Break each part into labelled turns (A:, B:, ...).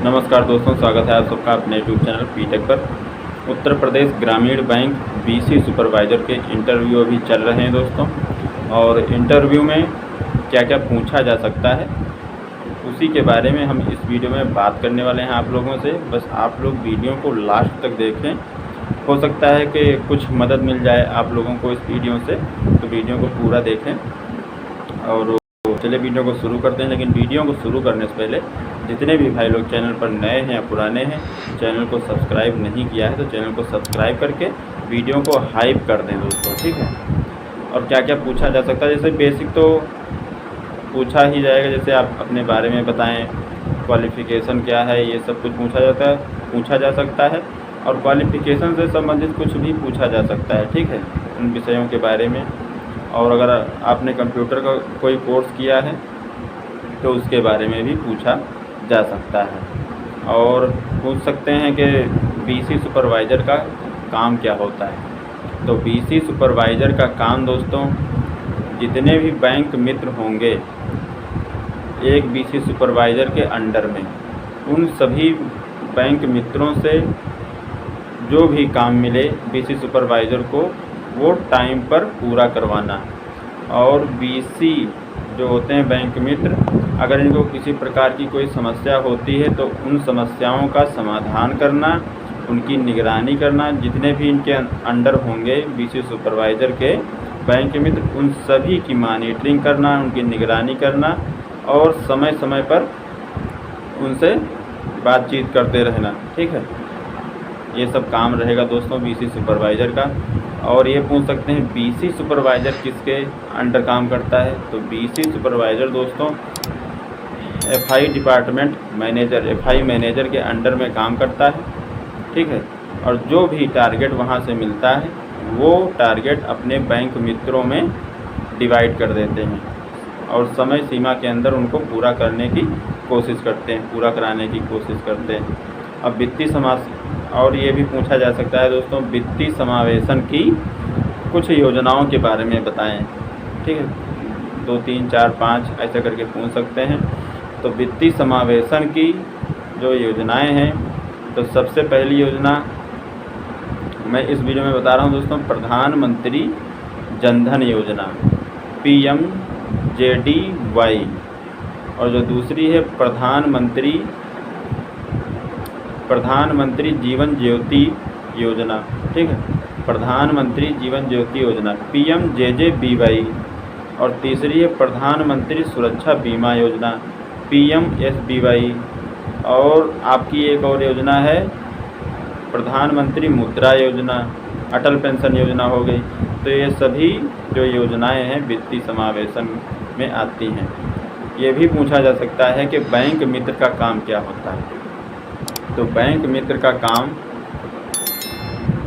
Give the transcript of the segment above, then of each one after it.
A: नमस्कार दोस्तों, स्वागत है आप सबका अपने यूट्यूब चैनल पीटेक पर। उत्तर प्रदेश ग्रामीण बैंक बीसी सुपरवाइज़र के इंटरव्यू अभी चल रहे हैं दोस्तों, और इंटरव्यू में क्या क्या पूछा जा सकता है उसी के बारे में हम इस वीडियो में बात करने वाले हैं आप लोगों से। बस आप लोग वीडियो को लास्ट तक देखें, हो सकता है कि कुछ मदद मिल जाए आप लोगों को इस वीडियो से, तो वीडियो को पूरा देखें। और चलिए वीडियो को शुरू करते हैं। लेकिन वीडियो को शुरू करने से पहले जितने भी भाई लोग चैनल पर नए हैं या पुराने हैं, चैनल को सब्सक्राइब नहीं किया है तो चैनल को सब्सक्राइब करके वीडियो को हाइप कर दें दोस्तों, ठीक है। और क्या क्या पूछा जा सकता है, जैसे बेसिक तो पूछा ही जाएगा, जैसे आप अपने बारे में बताएं, क्वालिफ़िकेशन क्या है, ये सब कुछ पूछा जा सकता है। और क्वालिफ़िकेशन से संबंधित कुछ भी पूछा जा सकता है, ठीक है, उन विषयों के बारे में। और अगर आपने कंप्यूटर का कोई कोर्स किया है तो उसके बारे में भी पूछा जा सकता है। और पूछ सकते हैं कि बीसी सुपरवाइज़र का काम क्या होता है। तो बीसी सुपरवाइज़र का काम दोस्तों, जितने भी बैंक मित्र होंगे एक बीसी सुपरवाइज़र के अंडर में, उन सभी बैंक मित्रों से जो भी काम मिले बीसी सुपरवाइज़र को, वो टाइम पर पूरा करवाना। और बीसी जो होते हैं बैंक मित्र, अगर इनको किसी प्रकार की कोई समस्या होती है तो उन समस्याओं का समाधान करना, उनकी निगरानी करना, जितने भी इनके अंडर होंगे बीसी सुपरवाइज़र के बैंक मित्र, उन सभी की मॉनिटरिंग करना, उनकी निगरानी करना और समय समय पर उनसे बातचीत करते रहना, ठीक है। ये सब काम रहेगा दोस्तों बीसी सुपरवाइज़र का। और ये पूछ सकते हैं बीसी सुपरवाइज़र किसके अंडर काम करता है। तो बीसी सुपरवाइज़र दोस्तों FI department manager, FI manager के अंडर में काम करता है, ठीक है। और जो भी टारगेट वहाँ से मिलता है वो टारगेट अपने बैंक मित्रों में डिवाइड कर देते हैं और समय सीमा के अंदर उनको पूरा करने की कोशिश करते हैं, पूरा कराने की कोशिश करते हैं। अब वित्तीय और ये भी पूछा जा सकता है दोस्तों, वित्तीय समावेशन की कुछ योजनाओं के बारे में बताएं, ठीक है। 2, 3, 4, 5 ऐसा करके पूछ सकते हैं। तो वित्तीय समावेशन की जो योजनाएं हैं, तो सबसे पहली योजना मैं इस वीडियो में बता रहा हूं दोस्तों, प्रधानमंत्री जनधन योजना PMJDY। और जो दूसरी है प्रधानमंत्री जीवन ज्योति योजना, ठीक है, प्रधानमंत्री जीवन ज्योति योजना PMJJBY। और तीसरी है प्रधानमंत्री सुरक्षा बीमा योजना PMSBY। और आपकी एक और योजना है प्रधानमंत्री मुद्रा योजना, अटल पेंशन योजना हो गई। तो ये सभी जो योजनाएं हैं वित्तीय समावेशन में आती हैं। ये भी पूछा जा सकता है कि बैंक मित्र का काम क्या होता है। तो बैंक मित्र का काम,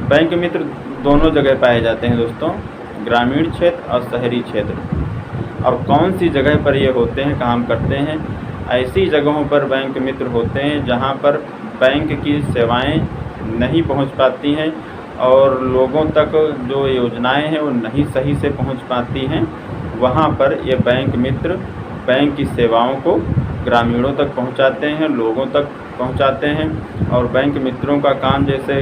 A: बैंक मित्र दोनों जगह पाए जाते हैं दोस्तों, ग्रामीण क्षेत्र और शहरी क्षेत्र। और कौन सी जगह पर ये होते हैं, काम करते हैं, ऐसी जगहों पर बैंक मित्र होते हैं जहां पर बैंक की सेवाएं नहीं पहुंच पाती हैं और लोगों तक जो योजनाएं हैं वो नहीं सही से पहुंच पाती हैं। वहां पर ये बैंक मित्र बैंक की सेवाओं को ग्रामीणों तक पहुंचाते हैं, लोगों तक पहुंचाते हैं। और बैंक मित्रों का काम जैसे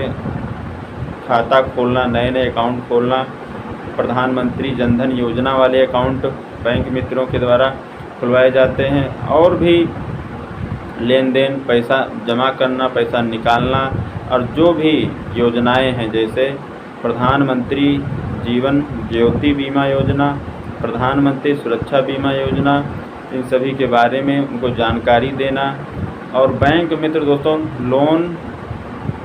A: खाता खोलना, नए नए अकाउंट खोलना, प्रधानमंत्री जनधन योजना वाले अकाउंट बैंक मित्रों के द्वारा खुलवाए जाते हैं। और भी लेन देन, पैसा जमा करना, पैसा निकालना, और जो भी योजनाएं हैं जैसे प्रधानमंत्री जीवन ज्योति बीमा योजना, प्रधानमंत्री सुरक्षा बीमा योजना, इन सभी के बारे में उनको जानकारी देना। और बैंक मित्र दोस्तों लोन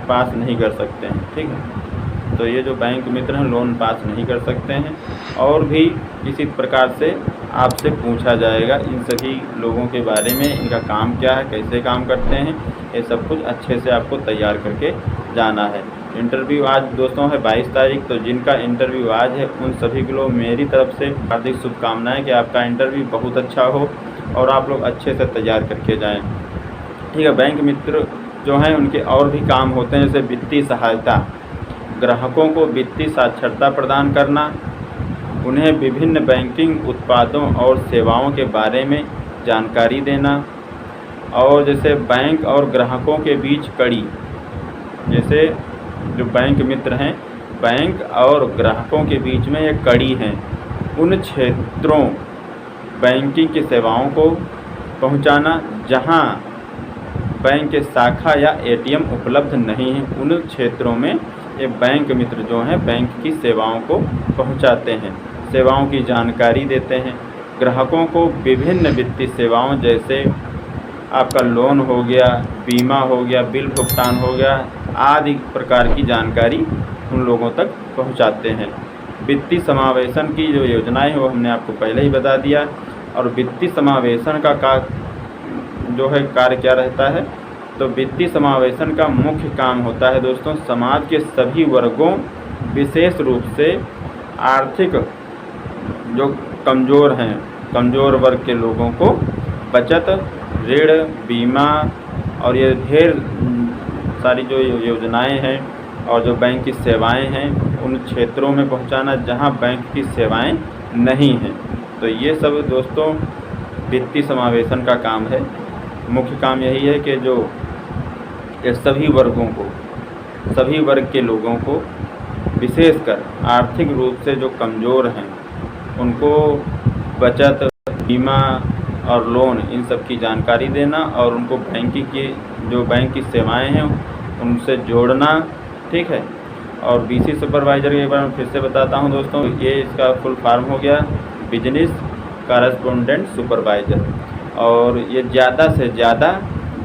A: पास नहीं कर सकते हैं, ठीक है। तो ये जो बैंक मित्र हैं लोन पास नहीं कर सकते हैं। और भी इसी प्रकार से आपसे पूछा जाएगा इन सभी लोगों के बारे में, इनका काम क्या है, कैसे काम करते हैं, ये सब कुछ अच्छे से आपको तैयार करके जाना है। इंटरव्यू आज दोस्तों है 22 तारीख, तो जिनका इंटरव्यू आज है उन सभी के लोग मेरी तरफ से हार्दिक शुभकामनाएं कि आपका इंटरव्यू बहुत अच्छा हो और आप लोग अच्छे से तैयार करके जाएं, ठीक है। बैंक मित्र जो हैं उनके और भी काम होते हैं, जैसे वित्तीय सहायता, ग्राहकों को वित्तीय साक्षरता प्रदान करना, उन्हें विभिन्न बैंकिंग उत्पादों और सेवाओं के बारे में जानकारी देना। और जैसे बैंक और ग्राहकों के बीच कड़ी, जैसे जो बैंक मित्र हैं, बैंक और ग्राहकों के बीच में ये कड़ी हैं, उन क्षेत्रों बैंकिंग की सेवाओं को पहुंचाना जहां बैंक के शाखा या एटीएम उपलब्ध नहीं है, उन क्षेत्रों में ये बैंक मित्र जो हैं बैंक की सेवाओं को पहुंचाते हैं, सेवाओं की जानकारी देते हैं। ग्राहकों को विभिन्न वित्तीय सेवाओं जैसे आपका लोन हो गया, बीमा हो गया, बिल भुगतान हो गया आदि प्रकार की जानकारी उन लोगों तक पहुंचाते हैं। वित्तीय समावेशन की जो योजनाएं हैं वो हमने आपको पहले ही बता दिया। और वित्तीय समावेशन का जो है कार्य क्या रहता है, तो वित्तीय समावेशन का मुख्य काम होता है दोस्तों समाज के सभी वर्गों, विशेष रूप से आर्थिक जो कमज़ोर हैं, कमज़ोर वर्ग के लोगों को बचत, ऋण, बीमा और ये ढेर सारी जो योजनाएं हैं और जो बैंक की सेवाएं हैं उन क्षेत्रों में पहुंचाना जहां बैंक की सेवाएं नहीं हैं। तो ये सब दोस्तों वित्तीय समावेशन का काम है। मुख्य काम यही है कि जो ये सभी वर्गों को, सभी वर्ग के लोगों को, विशेषकर आर्थिक रूप से जो कमज़ोर हैं उनको बचत, बीमा और लोन इन सब की जानकारी देना और उनको बैंकिंग की जो बैंक की सेवाएं हैं उनसे जोड़ना, ठीक है। और बीसी सुपरवाइज़र के बारे में फिर से बताता हूं दोस्तों, ये इसका फुल फॉर्म हो गया बिजनेस कॉरेस्पोंडेंट सुपरवाइज़र, और ये ज़्यादा से ज़्यादा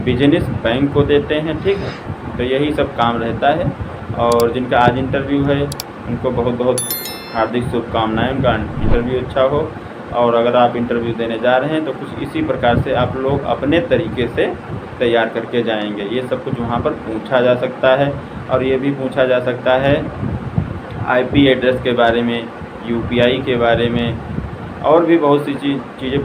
A: बिजनेस बैंक को देते हैं, ठीक है। तो यही सब काम रहता है। और जिनका आज इंटरव्यू है उनको बहुत बहुत हार्दिक शुभकामनाएं, उनका इंटरव्यू अच्छा हो। और अगर आप इंटरव्यू देने जा रहे हैं तो कुछ इसी प्रकार से आप लोग अपने तरीके से तैयार करके जाएंगे। ये सब कुछ वहाँ पर पूछा जा सकता है और ये भी पूछा जा सकता है आईपी एड्रेस के बारे में, यूपीआई के बारे में और भी बहुत सी चीज़ें